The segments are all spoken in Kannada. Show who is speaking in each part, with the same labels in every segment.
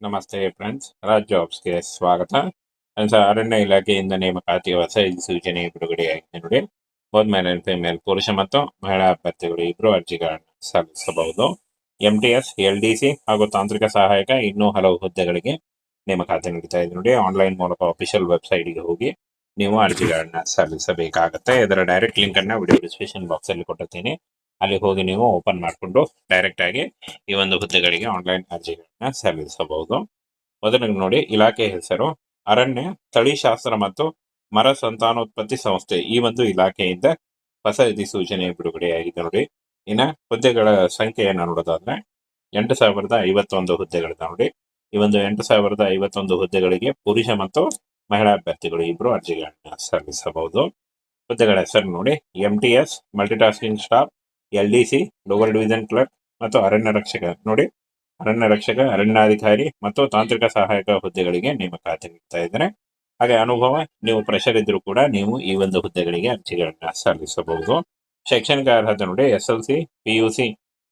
Speaker 1: ನಮಸ್ತೆ ಫ್ರೆಂಡ್ಸ್, ರಾಜ್ ಜಾಬ್ಸ್ಗೆ ಸ್ವಾಗತ. ಫ್ರೆಂಡ್ಸ್, ಅರಣ್ಯ ಇಲಾಖೆಯಿಂದ ನೇಮಕಾತಿಯ ಹೊಸ ಸೂಚನೆ ಬಿಡುಗಡೆಯಾಗಿದೆ ನೋಡಿ. ಬೋತ್ ಮೇಲ್ ಅಂಡ್ ಫಿಮೇಲ್, ಪುರುಷ ಮತ್ತು ಮಹಿಳಾ ಅಭ್ಯರ್ಥಿಗಳು ಇಬ್ಬರು ಅರ್ಜಿಗಳನ್ನು ಸಲ್ಲಿಸಬಹುದು. MTS, LDC ಹಾಗೂ ತಾಂತ್ರಿಕ ಸಹಾಯಕ ಇನ್ನೂ ಹಲವು ಹುದ್ದೆಗಳಿಗೆ ನೇಮಕಾತಿ ನೀಡ್ತಾ ಇದೆ ನೋಡಿ. ಆನ್ಲೈನ್ ಮೂಲಕ ಅಫಿಷಿಯಲ್ ವೆಬ್ಸೈಟ್ಗೆ ಹೋಗಿ ನೀವು ಅರ್ಜಿಗಳನ್ನ ಸಲ್ಲಿಸಬೇಕಾಗತ್ತೆ. ಇದರ ಡೈರೆಕ್ಟ್ ಲಿಂಕ್ ಅನ್ನ ವಿಡಿಯೋ ಡಿಸ್ಕ್ರಿಪ್ಷನ್ ಬಾಕ್ಸ್ ಅಲ್ಲಿ ಕೊಟ್ಟಿರ್ತೀನಿ. ಅಲ್ಲಿ ಹೋಗಿ ನೀವು ಓಪನ್ ಮಾಡಿಕೊಂಡು ಡೈರೆಕ್ಟ್ ಆಗಿ ಈ ಒಂದು ಹುದ್ದೆಗಳಿಗೆ ಆನ್ಲೈನ್ ಅರ್ಜಿಗಳನ್ನ ಸಲ್ಲಿಸಬಹುದು. ಮೊದಲಿಗೆ ನೋಡಿ, ಇಲಾಖೆ ಹೆಸರು ಅರಣ್ಯ ತಳಿಶಾಸ್ತ್ರ ಮತ್ತು ಮರ ಸಂತಾನೋತ್ಪತ್ತಿ ಸಂಸ್ಥೆ. ಈ ಒಂದು ಇಲಾಖೆಯಿಂದ ಹೊಸ ಅಧಿಸೂಚನೆ ಬಿಡುಗಡೆಯಾಗಿದೆ ನೋಡಿ. ಇನ್ನ ಹುದ್ದೆಗಳ ಸಂಖ್ಯೆಯನ್ನು ನೋಡೋದಾದ್ರೆ 8,051 ಹುದ್ದೆಗಳಿದೆ ನೋಡಿ. ಈ ಒಂದು 8,051 ಹುದ್ದೆಗಳಿಗೆ ಪುರುಷ ಮತ್ತು ಮಹಿಳಾ ಅಭ್ಯರ್ಥಿಗಳು ಇಬ್ಬರು ಅರ್ಜಿಗಳನ್ನ ಸಲ್ಲಿಸಬಹುದು. ಹುದ್ದೆಗಳ ಹೆಸರು ನೋಡಿ: MTS multitasking staff, LDC lower division clerk ಮತ್ತು ಅರಣ್ಯ ರಕ್ಷಕ ನೋಡಿ. ಅರಣ್ಯ ರಕ್ಷಕ, ಅರಣ್ಯಾಧಿಕಾರಿ ಮತ್ತು ತಾಂತ್ರಿಕ ಸಹಾಯಕ ಹುದ್ದೆಗಳಿಗೆ ನೇಮಕಾತಿ ನೀಡ್ತಾ ಇದ್ದಾರೆ. ಹಾಗೆ ಅನುಭವ ನೀವು ಫ್ರೆಷರ್ ಇದ್ರೂ ಕೂಡ ನೀವು ಈ ಒಂದು ಹುದ್ದೆಗಳಿಗೆ ಅರ್ಜಿಗಳನ್ನ ಸಲ್ಲಿಸಬಹುದು. ಶೈಕ್ಷಣಿಕ ಅರ್ಹತೆ ನೋಡಿ: SLC, PUC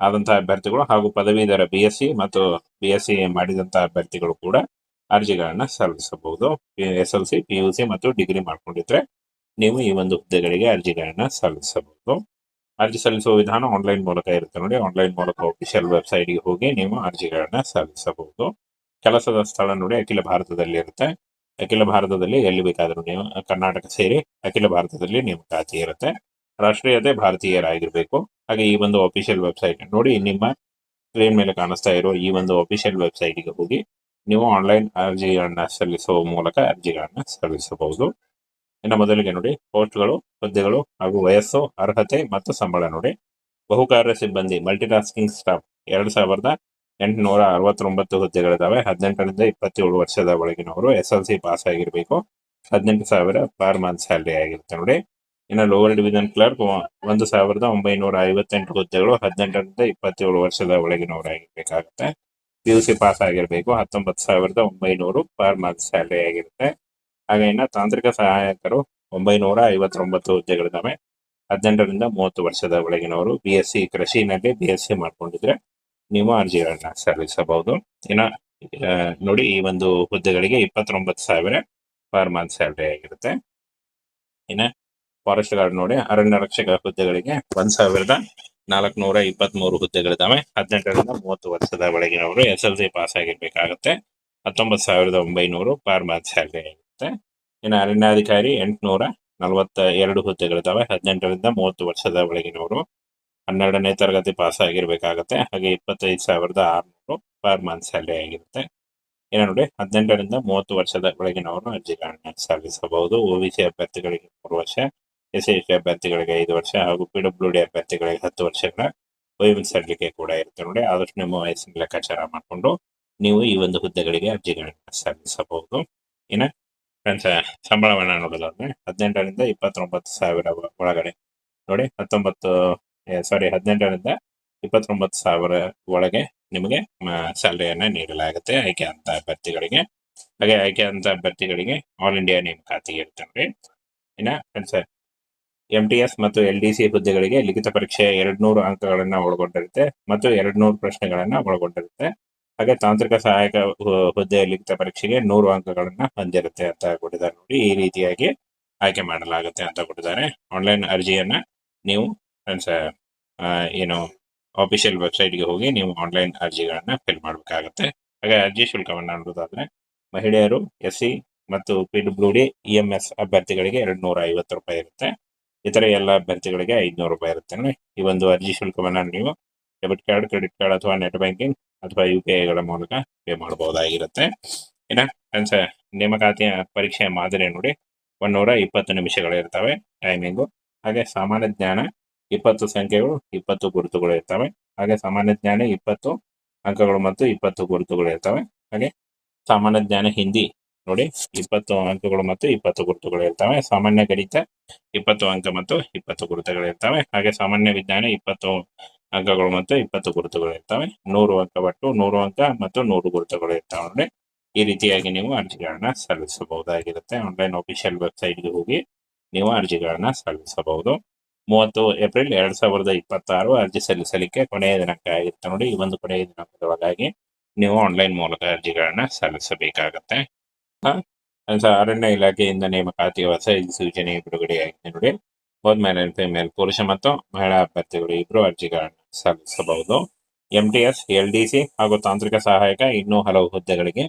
Speaker 1: ಆದಂತಹ ಅಭ್ಯರ್ಥಿಗಳು ಹಾಗೂ ಪದವೀಧರ BSc ಮತ್ತು BSc ಮಾಡಿದಂತಹ ಅಭ್ಯರ್ಥಿಗಳು ಕೂಡ ಅರ್ಜಿಗಳನ್ನ ಸಲ್ಲಿಸಬಹುದು. SLC, PUC ಮತ್ತು ಡಿಗ್ರಿ ಮಾಡ್ಕೊಂಡಿದ್ರೆ ನೀವು ಈ ಒಂದು ಹುದ್ದೆಗಳಿಗೆ ಅರ್ಜಿಗಳನ್ನ ಸಲ್ಲಿಸಬಹುದು. ಅರ್ಜಿ ಸಲ್ಲಿಸುವ ವಿಧಾನ ಆನ್ಲೈನ್ ಮೂಲಕ ಇರುತ್ತೆ ನೋಡಿ. ಆನ್ಲೈನ್ ಮೂಲಕ ಅಫಿಷಿಯಲ್ ವೆಬ್ಸೈಟ್ಗೆ ಹೋಗಿ ನೀವು ಅರ್ಜಿಗಳನ್ನ ಸಲ್ಲಿಸಬಹುದು. ಕೆಲಸದ ಸ್ಥಳ ನೋಡಿ, ಅಖಿಲ ಭಾರತದಲ್ಲಿ ಇರುತ್ತೆ. ಅಖಿಲ ಭಾರತದಲ್ಲಿ ಎಲ್ಲಿ ಬೇಕಾದರೂ ನೀವು ಕರ್ನಾಟಕ ಸೇರಿ ಅಖಿಲ ಭಾರತದಲ್ಲಿ ನೇಮಕಾತಿ ಇರುತ್ತೆ. ರಾಷ್ಟ್ರೀಯತೆ ಭಾರತೀಯರಾಗಿರ್ಬೇಕು. ಹಾಗೆ ಈ ಒಂದು ಅಫಿಷಿಯಲ್ ವೆಬ್ಸೈಟ್ ನೋಡಿ, ನಿಮ್ಮ ಸ್ಕ್ರೀನ್ ಮೇಲೆ ಕಾಣಿಸ್ತಾ ಇರೋ ಈ ಒಂದು ಅಫಿಷಿಯಲ್ ವೆಬ್ಸೈಟ್ಗೆ ಹೋಗಿ ನೀವು ಆನ್ಲೈನ್ ಅರ್ಜಿಗಳನ್ನ ಸಲ್ಲಿಸುವ ಮೂಲಕ ಅರ್ಜಿಗಳನ್ನ ಸಲ್ಲಿಸಬಹುದು. ಇನ್ನು ಮೊದಲಿಗೆ ನೋಡಿ, ಪೋಸ್ಟ್ಗಳು, ಹುದ್ದೆಗಳು ಹಾಗೂ ವಯಸ್ಸು, ಅರ್ಹತೆ ಮತ್ತು ಸಂಬಳ ನೋಡಿ. ಬಹುಕಾರ್ಯ ಸಿಬ್ಬಂದಿ ಮಲ್ಟಿಟಾಸ್ಕಿಂಗ್ ಸ್ಟಾಫ್ 2,869 ಹುದ್ದೆಗಳಿದಾವೆ. 18ರಿಂದ 27 ವರ್ಷದ ಒಳಗಿನವರು SLC ಪಾಸ್ ಆಗಿರ್ಬೇಕು. 18,000 ಪರ್ ಮಂತ್ ಸ್ಯಾಲರಿ ಆಗಿರುತ್ತೆ ನೋಡಿ. ಇನ್ನು ಲೋವರ್ ಡಿವಿಷನ್ ಕ್ಲರ್ಕ್ 1,958 ಹುದ್ದೆಗಳು. 18ರಿಂದ 27 ವರ್ಷದ ಒಳಗಿನವರು ಆಗಿರ್ಬೇಕಾಗುತ್ತೆ. PUC ಪಾಸ್ ಆಗಿರ್ಬೇಕು. 19,900 ಪರ್ ಮಂತ್ ಸ್ಯಾಲರಿ ಆಗಿರುತ್ತೆ. ಹಾಗೆ ಇನ್ನು ತಾಂತ್ರಿಕ ಸಹಾಯಕರು 959 ಹುದ್ದೆಗಳಿದಾವೆ. 18ರಿಂದ 30 ವರ್ಷದ ಒಳಗಿನವರು BSc ಕೃಷಿನಲ್ಲಿ BSc ಮಾಡ್ಕೊಂಡಿದ್ರೆ ನೀವು ಅರ್ಜಿಗಳನ್ನ ಸಲ್ಲಿಸಬಹುದು. ಇನ್ನ ನೋಡಿ, ಈ ಒಂದು ಹುದ್ದೆಗಳಿಗೆ 29,000 ಪರ್ ಮಂತ್ ಸ್ಯಾಲರಿ ಆಗಿರುತ್ತೆ. ಇನ್ನ ಫಾರೆಸ್ಟ್ ಗಾರ್ಡ್ ನೋಡಿ, ಅರಣ್ಯ ರಕ್ಷಕ ಹುದ್ದೆಗಳಿಗೆ 1,423 ಹುದ್ದೆಗಳಿದಾವೆ. 18ರಿಂದ 30 ವರ್ಷದ ಒಳಗಿನವರು SLC ಪಾಸ್ ಆಗಿರ್ಬೇಕಾಗತ್ತೆ. 19,900 ಪರ್ ಮಂತ್ ಸ್ಯಾಲರಿ ಆಗಿರುತ್ತೆ. ಇನ್ನು ಅರಣ್ಯಾಧಿಕಾರಿ 842 ಹುದ್ದೆಗಳಿದಾವೆ. 18ರಿಂದ 30 ವರ್ಷದ ಒಳಗಿನವರು 12ನೇ ತರಗತಿ ಪಾಸ್ ಆಗಿರ್ಬೇಕಾಗತ್ತೆ. ಹಾಗೆ 25,600 ಪರ್ ಮಂತ್ ಸ್ಯಾಲರಿ ಆಗಿರುತ್ತೆ. ಇನ್ನು ನೋಡಿ, 18ರಿಂದ 30 ವರ್ಷದ ಒಳಗಿನವರು ಅರ್ಜಿಗಳನ್ನ ಸಲ್ಲಿಸಬಹುದು. OBC ಅಭ್ಯರ್ಥಿಗಳಿಗೆ 3 ವರ್ಷ, SC ಅಭ್ಯರ್ಥಿಗಳಿಗೆ 5 ವರ್ಷ ಹಾಗೂ PWD ಅಭ್ಯರ್ಥಿಗಳಿಗೆ 10 ವರ್ಷಗಳ ವಯೋಮಿತಿ ಸಡಿಲಿಕೆ ಕೂಡ ಇರುತ್ತೆ ನೋಡಿ. ಆದಷ್ಟು ನಿಮ್ಮ ವಯಸ್ಸಿನ ಲೆಕ್ಕಾಚಾರ ಮಾಡಿಕೊಂಡು ನೀವು ಈ ಒಂದು ಹುದ್ದೆಗಳಿಗೆ ಅರ್ಜಿಗಳನ್ನ ಸಲ್ಲಿಸಬಹುದು. ಇನ್ನು ಫ್ರೆಂಡ್ಸ್, ಸಂಬಳವನ್ನ ನೋಡೋದಾದ್ರೆ 18ರಿಂದ 29,000 ಒಳಗಡೆ ನೋಡಿ. 18ರಿಂದ 29,000 ಒಳಗೆ ನಿಮಗೆ ಸ್ಯಾಲರಿಯನ್ನ ನೀಡಲಾಗುತ್ತೆ ಆಯ್ಕೆ ಅಂತ ಅಭ್ಯರ್ಥಿಗಳಿಗೆ. ಹಾಗೆ ಆಯ್ಕೆ ಅಂತ ಅಭ್ಯರ್ಥಿಗಳಿಗೆ ಆಲ್ ಇಂಡಿಯಾ ನೇಮಕಾತಿ ಇರುತ್ತೆ ನೋಡಿ. ಇನ್ನ ಫ್ರೆಂಡ್ಸ್, MTS ಮತ್ತು LDC ಹುದ್ದೆಗಳಿಗೆ ಲಿಖಿತ ಪರೀಕ್ಷೆ 200 ಅಂಕಗಳನ್ನ ಒಳಗೊಂಡಿರುತ್ತೆ ಮತ್ತು 200 ಪ್ರಶ್ನೆಗಳನ್ನ ಒಳಗೊಂಡಿರುತ್ತೆ. ಹಾಗೆ ತಾಂತ್ರಿಕ ಸಹಾಯಕ ಹುದ್ದೆ ಲಿಖಿತ ಪರೀಕ್ಷೆಗೆ 100 ಅಂಕಗಳನ್ನ ಹೊಂದಿರುತ್ತೆ ಅಂತ ಕೊಟ್ಟಿದ್ದಾರೆ ನೋಡಿ. ಈ ರೀತಿಯಾಗಿ ಆಯ್ಕೆ ಮಾಡಲಾಗುತ್ತೆ ಅಂತ ಕೊಟ್ಟಿದ್ದಾರೆ. ಆನ್ಲೈನ್ ಅರ್ಜಿಯನ್ನ ನೀವು ಫ್ರೆಂಡ್ಸ್ ಏನು ಅಫಿಷಿಯಲ್ ವೆಬ್ಸೈಟ್ಗೆ ಹೋಗಿ ನೀವು ಆನ್ಲೈನ್ ಅರ್ಜಿಗಳನ್ನ ಫಿಲ್ ಮಾಡಬೇಕಾಗತ್ತೆ. ಹಾಗೆ ಅರ್ಜಿ ಶುಲ್ಕವನ್ನ ನೋಡೋದಾದ್ರೆ ಮಹಿಳೆಯರು, SC ಮತ್ತು PWD EMS ಅಭ್ಯರ್ಥಿಗಳಿಗೆ 250 ರೂಪಾಯಿ ಇರುತ್ತೆ. ಇತರ ಎಲ್ಲ ಅಭ್ಯರ್ಥಿಗಳಿಗೆ 500 ರೂಪಾಯಿ ಇರುತ್ತೆ. ಈ ಒಂದು ಅರ್ಜಿ ಶುಲ್ಕವನ್ನ ನೀವು ಡೆಬಿಟ್ ಕಾರ್ಡ್, ಕ್ರೆಡಿಟ್ ಕಾರ್ಡ್ ಅಥವಾ ನೆಟ್ ಬ್ಯಾಂಕಿಂಗ್ ಅಥವಾ UPI ಮೂಲಕ ಪೇ ಮಾಡಬಹುದಾಗಿರುತ್ತೆ. ಇನ್ನ ಫ್ರೆಂಡ್ಸ್, ನೇಮಕಾತಿಯ ಪರೀಕ್ಷೆಯ ಮಾದರಿ ನೋಡಿ, 120 ನಿಮಿಷಗಳು ಇರ್ತವೆ ಟೈಮಿಂಗು. ಹಾಗೆ ಸಾಮಾನ್ಯ ಜ್ಞಾನ 20 ಸಂಖ್ಯೆಗಳು, 20 ಗುರುತುಗಳು ಇರ್ತವೆ. ಹಾಗೆ ಸಾಮಾನ್ಯ ಜ್ಞಾನ 20 ಅಂಕಗಳು ಮತ್ತು 20 ಗುರುತುಗಳು ಇರ್ತವೆ. ಹಾಗೆ ಸಾಮಾನ್ಯ ಜ್ಞಾನ ಹಿಂದಿ ನೋಡಿ, 20 ಅಂಕಗಳು ಮತ್ತು 20 ಗುರುತುಗಳು ಇರ್ತವೆ. ಸಾಮಾನ್ಯ ಗಣಿತ 20 ಅಂಕ ಮತ್ತು 20 ಗುರುತುಗಳು ಇರ್ತವೆ. ಹಾಗೆ ಸಾಮಾನ್ಯ ವಿಜ್ಞಾನ 20 ಅಂಕಗಳು ಮತ್ತು 20 ಗುರುತುಗಳು ಇರ್ತವೆ. 100 ಅಂಕ ಒಟ್ಟು 100 ಅಂಕ ಮತ್ತು 100 ಗುರುತುಗಳು ಇರ್ತವೆ ನೋಡಿ. ಈ ರೀತಿಯಾಗಿ ನೀವು ಅರ್ಜಿಗಳನ್ನ ಸಲ್ಲಿಸಬಹುದಾಗಿರುತ್ತೆ. ಆನ್ಲೈನ್ ಅಫಿಷಿಯಲ್ ವೆಬ್ಸೈಟ್ಗೆ ಹೋಗಿ ನೀವು ಅರ್ಜಿಗಳನ್ನ ಸಲ್ಲಿಸಬಹುದು. 30 ಏಪ್ರಿಲ್ 2026 ಅರ್ಜಿ ಸಲ್ಲಿಸಲಿಕ್ಕೆ ಕೊನೆಯ ದಿನಾಂಕ ಆಗಿರುತ್ತೆ ನೋಡಿ. ಈ ಒಂದು ಕೊನೆಯ ದಿನಾಂಕದ ಒಳಗಾಗಿ ನೀವು ಆನ್ಲೈನ್ ಮೂಲಕ ಅರ್ಜಿಗಳನ್ನ ಸಲ್ಲಿಸಬೇಕಾಗತ್ತೆ. ಅರಣ್ಯ ಇಲಾಖೆಯಿಂದ ನೇಮಕಾತಿಯ ಹೊಸ ಸೂಚನೆ ಬಿಡುಗಡೆಯಾಗಿದೆ ನೋಡಿ. ಬೋತ್ ಮೇಲ್ ಅಂಡ್ ಫಿಮೇಲ್ ಪುರುಷ ಮತ್ತು ಮಹಿಳಾ ಅಭ್ಯರ್ಥಿಗಳು ಇಬ್ರು ಅರ್ಜಿಗಳನ್ನು ಸಲ್ಲಿಸಬಹುದು. MTS, LDC ಹಾಗೂ ತಾಂತ್ರಿಕ ಸಹಾಯಕ ಇನ್ನೂ ಹಲವು ಹುದ್ದೆಗಳಿಗೆ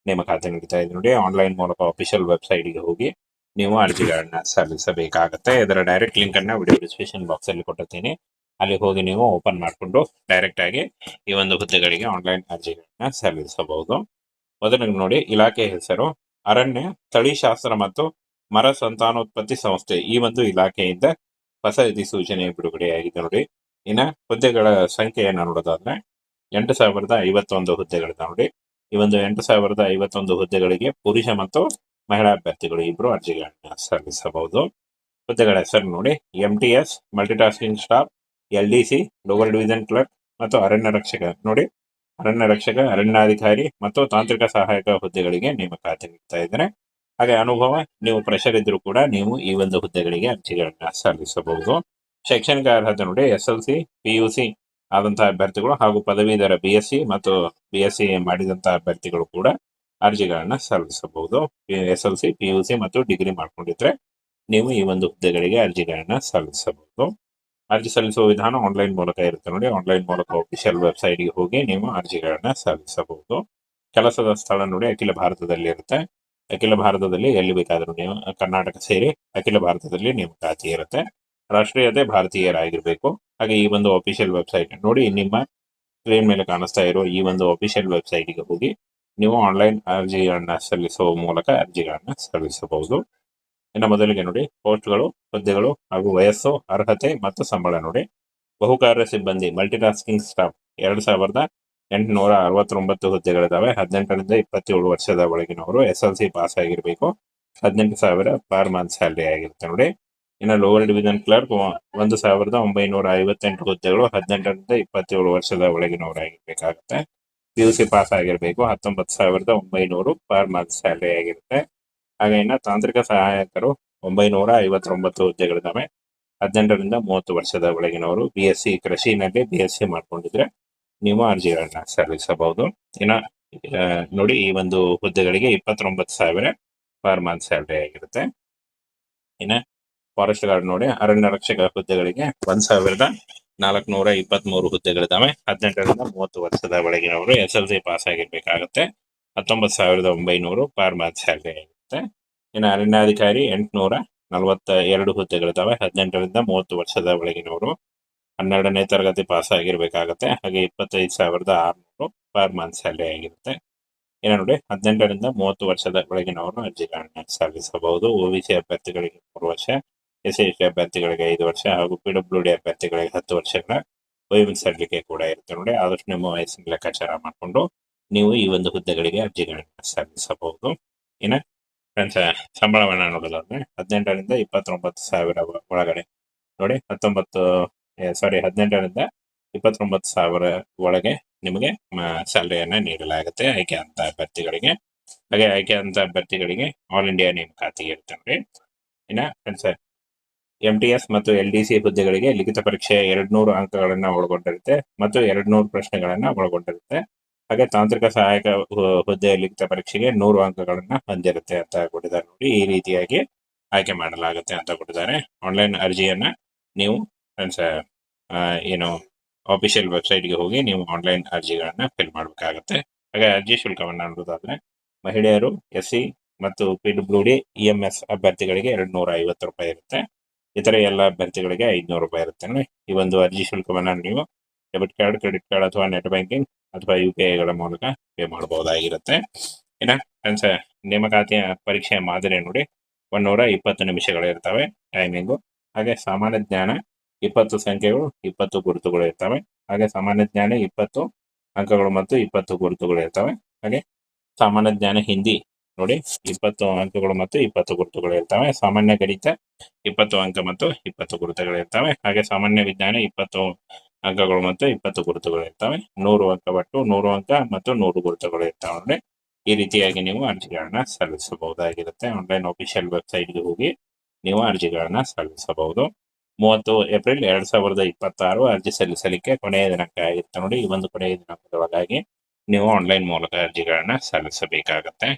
Speaker 1: ನೇಮಕಾತಿ ನೀಡ್ತಾ ಇದೆ ನೋಡಿ. ಆನ್ಲೈನ್ ಮೂಲಕ ಅಫಿಷಿಯಲ್ ವೆಬ್ಸೈಟ್ಗೆ ಹೋಗಿ ನೀವು ಅರ್ಜಿಗಳನ್ನ ಸಲ್ಲಿಸಬೇಕಾಗತ್ತೆ. ಇದರ ಡೈರೆಕ್ಟ್ ಲಿಂಕ್ ಅನ್ನ ವಿಡಿಯೋ ಡಿಸ್ಕ್ರಿಪ್ಷನ್ ಬಾಕ್ಸ್ ಅಲ್ಲಿ ಕೊಟ್ಟಿರ್ತೀನಿ. ಅಲ್ಲಿ ಹೋಗಿ ನೀವು ಓಪನ್ ಮಾಡಿಕೊಂಡು ಡೈರೆಕ್ಟ್ ಆಗಿ ಈ ಒಂದು ಹುದ್ದೆಗಳಿಗೆ ಆನ್ಲೈನ್ ಅರ್ಜಿಗಳನ್ನ ಸಲ್ಲಿಸಬಹುದು. ಮೊದಲಿಗೆ ನೋಡಿ, ಇಲಾಖೆ ಹೆಸರು ಅರಣ್ಯ ತಳಿಶಾಸ್ತ್ರ ಮತ್ತು ಮರ ಸಂತಾನೋತ್ಪತ್ತಿ ಸಂಸ್ಥೆ. ಈ ಒಂದು ಇಲಾಖೆಯಿಂದ ಹೊಸ ಅಧಿಸೂಚನೆ ಬಿಡುಗಡೆಯಾಗಿದೆ ನೋಡಿ. ಇನ್ನ ಹುದ್ದೆಗಳ ಸಂಖ್ಯೆಯನ್ನು ನೋಡೋದಾದ್ರೆ 8,051 ಹುದ್ದೆಗಳಿದೆ ನೋಡಿ. ಈ ಒಂದು 8,051 ಹುದ್ದೆಗಳಿಗೆ ಪುರುಷ ಮತ್ತು ಮಹಿಳಾ ಅಭ್ಯರ್ಥಿಗಳು ಇಬ್ರು ಅರ್ಜಿಗಳನ್ನ ಸಲ್ಲಿಸಬಹುದು. ಹುದ್ದೆಗಳ ಹೆಸರು ನೋಡಿ, MTS multitasking staff, LDC lower division clerk ಮತ್ತು ಅರಣ್ಯ ರಕ್ಷಕ ನೋಡಿ. ಅರಣ್ಯ ರಕ್ಷಕ, ಅರಣ್ಯಾಧಿಕಾರಿ ಮತ್ತು ತಾಂತ್ರಿಕ ಸಹಾಯಕ ಹುದ್ದೆಗಳಿಗೆ ನೇಮಕಾತಿ ನೀಡ್ತಾ ಇದ್ದಾರೆ. ಹಾಗೆ ಅನುಭವ ನೀವು ಫ್ರೆಷರ್ ಇದ್ರೂ ಕೂಡ ನೀವು ಈ ಒಂದು ಹುದ್ದೆಗಳಿಗೆ ಅರ್ಜಿಗಳನ್ನ ಸಲ್ಲಿಸಬಹುದು. ಶೈಕ್ಷಣಿಕ ಅರ್ಹತೆ ನೋಡಿ, SLC, PUC ಆದಂತಹ ಅಭ್ಯರ್ಥಿಗಳು ಹಾಗೂ ಪದವೀಧರ BSc ಮತ್ತು BSc ಮಾಡಿದಂತಹ ಅಭ್ಯರ್ಥಿಗಳು ಕೂಡ ಅರ್ಜಿಗಳನ್ನ ಸಲ್ಲಿಸಬಹುದು. SLC, PUC ಮತ್ತು ಡಿಗ್ರಿ ಮಾಡ್ಕೊಂಡಿದ್ರೆ ನೀವು ಈ ಒಂದು ಹುದ್ದೆಗಳಿಗೆ ಅರ್ಜಿಗಳನ್ನ ಸಲ್ಲಿಸಬಹುದು. ಅರ್ಜಿ ಸಲ್ಲಿಸುವ ವಿಧಾನ ಆನ್ಲೈನ್ ಮೂಲಕ ಇರುತ್ತೆ ನೋಡಿ. ಆನ್ಲೈನ್ ಮೂಲಕ ಅಫಿಷಿಯಲ್ ವೆಬ್ಸೈಟ್ಗೆ ಹೋಗಿ ನೀವು ಅರ್ಜಿಗಳನ್ನ ಸಲ್ಲಿಸಬಹುದು. ಕೆಲಸದ ಸ್ಥಳ ನೋಡಿ, ಅಖಿಲ ಭಾರತದಲ್ಲಿ ಇರುತ್ತೆ. ಅಖಿಲ ಭಾರತದಲ್ಲಿ ಎಲ್ಲಿ ಬೇಕಾದರೂ ನೀವು ಕರ್ನಾಟಕ ಸೇರಿ ಅಖಿಲ ಭಾರತದಲ್ಲಿ ನೇಮಕಾತಿ ಇರುತ್ತೆ. ರಾಷ್ಟ್ರೀಯತೆ ಭಾರತೀಯರಾಗಿರ್ಬೇಕು. ಹಾಗೆ ಈ ಒಂದು ಅಫಿಷಿಯಲ್ ವೆಬ್ಸೈಟ್ ನೋಡಿ, ನಿಮ್ಮ ಸ್ಕ್ರೀನ್ ಮೇಲೆ ಕಾಣಿಸ್ತಾ ಇರೋ ಈ ಒಂದು ಅಫಿಷಿಯಲ್ ವೆಬ್ಸೈಟ್ಗೆ ಹೋಗಿ ನೀವು ಆನ್ಲೈನ್ ಅರ್ಜಿಗಳನ್ನ ಸಲ್ಲಿಸುವ ಮೂಲಕ ಅರ್ಜಿಗಳನ್ನ ಸಲ್ಲಿಸಬಹುದು. ಇನ್ನು ಮೊದಲಿಗೆ ನೋಡಿ, ಪೋಸ್ಟ್ಗಳು, ಹುದ್ದೆಗಳು ಹಾಗೂ ವಯಸ್ಸು, ಅರ್ಹತೆ ಮತ್ತು ಸಂಬಳ ನೋಡಿ. ಬಹುಕಾರ್ಯ ಸಿಬ್ಬಂದಿ ಮಲ್ಟಿಟಾಸ್ಕಿಂಗ್ ಸ್ಟಾಫ್ 2,869 ಹುದ್ದೆಗಳಿದಾವೆ. 18ರಿಂದ 27 ವರ್ಷದ ಒಳಗಿನವರು SLC ಪಾಸ್ ಆಗಿರ್ಬೇಕು. 18,000 ಪರ್ ಮಂತ್ ಸ್ಯಾಲರಿ ಆಗಿರುತ್ತೆ ನೋಡಿ. ಇನ್ನು ಲೋವರ್ ಡಿವಿಷನ್ ಕ್ಲರ್ಕ್ 1,958 ಹುದ್ದೆಗಳು. 18ರಿಂದ 27 ವರ್ಷದ ಒಳಗಿನವರಾಗಿರ್ಬೇಕಾಗುತ್ತೆ. PUC ಪಾಸ್ ಆಗಿರ್ಬೇಕು. 19,900 ಪರ್ ಮಂತ್ ಸ್ಯಾಲರಿ ಆಗಿರುತ್ತೆ. ಹಾಗೆ ಇನ್ನು ತಾಂತ್ರಿಕ ಸಹಾಯಕರು 959 ಹುದ್ದೆಗಳಿದಾವೆ. 18ರಿಂದ 30 ವರ್ಷದ ಒಳಗಿನವರು. BSc ಕೃಷಿನಲ್ಲಿ BSc ಮಾಡ್ಕೊಂಡಿದ್ರೆ ನೀವು ಅರ್ಜಿಗಳನ್ನ ಸಲ್ಲಿಸಬಹುದು. ಇನ್ನ ನೋಡಿ, ಈ ಒಂದು ಹುದ್ದೆಗಳಿಗೆ 29,000 ಪರ್ ಮಂತ್ ಸ್ಯಾಲರಿ ಆಗಿರುತ್ತೆ. ಇನ್ನ ಫಾರೆಸ್ಟ್ ಗಾರ್ಡ್ ನೋಡಿ, ಅರಣ್ಯ ರಕ್ಷಕ ಹುದ್ದೆಗಳಿಗೆ 1,423 ಹುದ್ದೆಗಳಿದಾವೆ. 18ರಿಂದ 30 ವರ್ಷದ ಒಳಗಿನವರು. SLC ಪಾಸ್ ಆಗಿರ್ಬೇಕಾಗತ್ತೆ. 19,900 ಪರ್ ಮಂತ್ ಸ್ಯಾಲರಿ ಆಗಿರುತ್ತೆ. ಇನ್ನು ಅರಣ್ಯಾಧಿಕಾರಿ 842 ಹುದ್ದೆಗಳಿದಾವೆ. 18ರಿಂದ 30 ವರ್ಷದ ಒಳಗಿನವರು. 12ನೇ ತರಗತಿ ಪಾಸ್ ಆಗಿರ್ಬೇಕಾಗತ್ತೆ. ಹಾಗೆ 25,600 ಪರ್ ಮಂತ್ ಸ್ಯಾಲರಿ ಆಗಿರುತ್ತೆ. ಇನ್ನು ನೋಡಿ, 18ರಿಂದ 30 ವರ್ಷದ ಒಳಗಿನವರು ಅರ್ಜಿಗಳನ್ನ ಸಲ್ಲಿಸಬಹುದು. OBC ಅಭ್ಯರ್ಥಿಗಳಿಗೆ 3 ವರ್ಷ, SC ಅಭ್ಯರ್ಥಿಗಳಿಗೆ 5 ವರ್ಷ ಹಾಗೂ PWD ಅಭ್ಯರ್ಥಿಗಳಿಗೆ 10 ವರ್ಷಗಳ ವಯೋಮಿತಿ ಸಡಿಲಿಕೆ ಕೂಡ ಇರುತ್ತೆ ನೋಡಿ. ಆದಷ್ಟು ನಿಮ್ಮ ವಯಸ್ಸಿನ ಲೆಕ್ಕಾಚಾರ ಮಾಡಿಕೊಂಡು ನೀವು ಈ ಒಂದು ಹುದ್ದೆಗಳಿಗೆ ಅರ್ಜಿಗಳನ್ನ ಸಲ್ಲಿಸಬಹುದು. ಇನ್ನು ಫ್ರೆಂಡ್ಸ್, ಸಂಬಳವನ್ನ ನೋಡೋದಾದ್ರೆ 18ರಿಂದ 29,000 ಒಳಗಡೆ ನೋಡಿ. 18ರಿಂದ 29,000 ಒಳಗೆ ನಿಮಗೆ ಸ್ಯಾಲರಿಯನ್ನ ನೀಡಲಾಗುತ್ತೆ ಆಯ್ಕೆ ಅಂತ ಅಭ್ಯರ್ಥಿಗಳಿಗೆ. ಹಾಗೆ ಆಯ್ಕೆ ಅಂತ ಅಭ್ಯರ್ಥಿಗಳಿಗೆ ಆಲ್ ಇಂಡಿಯಾ ನೇಮಕಾತಿ ಇರುತ್ತೆ ನೋಡಿ. ಇನ್ನ ಫ್ರೆಂಡ್ಸ್, MTS ಮತ್ತು LDC ಹುದ್ದೆಗಳಿಗೆ ಲಿಖಿತ ಪರೀಕ್ಷೆ 200 ಅಂಕಗಳನ್ನ ಒಳಗೊಂಡಿರುತ್ತೆ ಮತ್ತು 200 ಪ್ರಶ್ನೆಗಳನ್ನ ಒಳಗೊಂಡಿರುತ್ತೆ. ಹಾಗೆ ತಾಂತ್ರಿಕ ಸಹಾಯಕ ಹುದ್ದೆ ಲಿಖಿತ ಪರೀಕ್ಷೆಗೆ 100 ಅಂಕಗಳನ್ನ ಹೊಂದಿರುತ್ತೆ ಅಂತ ಕೊಟ್ಟಿದ್ದಾರೆ ನೋಡಿ. ಈ ರೀತಿಯಾಗಿ ಆಯ್ಕೆ ಮಾಡಲಾಗುತ್ತೆ ಅಂತ ಕೊಟ್ಟಿದ್ದಾರೆ. ಆನ್ಲೈನ್ ಅರ್ಜಿಯನ್ನ ನೀವು ಫ್ರೆಂಡ್ಸ್ ಏನು ಅಫಿಷಿಯಲ್ ವೆಬ್ಸೈಟ್ಗೆ ಹೋಗಿ ನೀವು ಆನ್ಲೈನ್ ಅರ್ಜಿಗಳನ್ನ ಫಿಲ್ ಮಾಡಬೇಕಾಗತ್ತೆ. ಹಾಗೆ ಅರ್ಜಿ ಶುಲ್ಕವನ್ನ ನೋಡೋದಾದ್ರೆ ಮಹಿಳೆಯರು, SC ಮತ್ತು PWD EMS ಅಭ್ಯರ್ಥಿಗಳಿಗೆ 250 ರೂಪಾಯಿ ಇರುತ್ತೆ. ಇತರೆ ಎಲ್ಲ ಅಭ್ಯರ್ಥಿಗಳಿಗೆ 500 ರೂಪಾಯಿ ಇರುತ್ತೆ. ಈ ಒಂದು ಅರ್ಜಿ ಶುಲ್ಕವನ್ನ ನೀವು ಡೆಬಿಟ್ ಕಾರ್ಡ್, ಕ್ರೆಡಿಟ್ ಕಾರ್ಡ್ ಅಥವಾ ನೆಟ್ ಬ್ಯಾಂಕಿಂಗ್ ಅಥವಾ UPI ಮೂಲಕ ಪೇ ಮಾಡಬಹುದಾಗಿರುತ್ತೆ. ಇನ್ನ ಫ್ರೆಂಡ್ಸ್, ನೇಮಕಾತಿಯ ಪರೀಕ್ಷೆಯ ಮಾದರಿ ನೋಡಿ, 120 ನಿಮಿಷಗಳಿರ್ತವೆ ಟೈಮಿಂಗು. ಹಾಗೆ ಸಾಮಾನ್ಯ ಜ್ಞಾನ 20 ಸಂಖ್ಯೆಗಳು, 20 ಗುರುತುಗಳು ಇರ್ತವೆ. ಹಾಗೆ ಸಾಮಾನ್ಯ ಜ್ಞಾನ 20 ಅಂಕಗಳು ಮತ್ತು 20 ಗುರುತುಗಳು ಇರ್ತವೆ. ಹಾಗೆ ಸಾಮಾನ್ಯ ಜ್ಞಾನ ಹಿಂದಿ ನೋಡಿ, 20 ಅಂಕಗಳು ಮತ್ತು 20 ಗುರುತುಗಳು ಇರ್ತವೆ. ಸಾಮಾನ್ಯ ಗಣಿತ 20 ಅಂಕ ಮತ್ತು 20 ಗುರುತುಗಳು ಇರ್ತವೆ. ಹಾಗೆ ಸಾಮಾನ್ಯ ವಿಜ್ಞಾನ 20 ಅಂಕಗಳು ಮತ್ತು 20 ಗುರುತುಗಳು ಇರ್ತವೆ. 100 ಅಂಕ ಒಟ್ಟು 100 ಅಂಕ ಮತ್ತು 100 ಗುರುತುಗಳು ಇರ್ತವೆ ನೋಡಿ. ಈ ರೀತಿಯಾಗಿ ನೀವು ಅರ್ಜಿಗಳನ್ನ ಸಲ್ಲಿಸಬಹುದಾಗಿರುತ್ತೆ. ಆನ್ಲೈನ್ ಅಫಿಷಿಯಲ್ ವೆಬ್ಸೈಟ್ಗೆ ಹೋಗಿ ನೀವು ಅರ್ಜಿಗಳನ್ನ ಸಲ್ಲಿಸಬಹುದು. 30 ಏಪ್ರಿಲ್ 2026 ಅರ್ಜಿ ಸಲ್ಲಿಸಲಿಕ್ಕೆ ಕೊನೆಯ ದಿನಾಂಕ ಆಗಿರುತ್ತೆ ನೋಡಿ. ಈ ಒಂದು ಕೊನೆಯ ದಿನಾಂಕದೊಳಗಾಗಿ ನೀವು ಆನ್ಲೈನ್ ಮೂಲಕ ಅರ್ಜಿಗಳನ್ನ ಸಲ್ಲಿಸಬೇಕಾಗತ್ತೆ.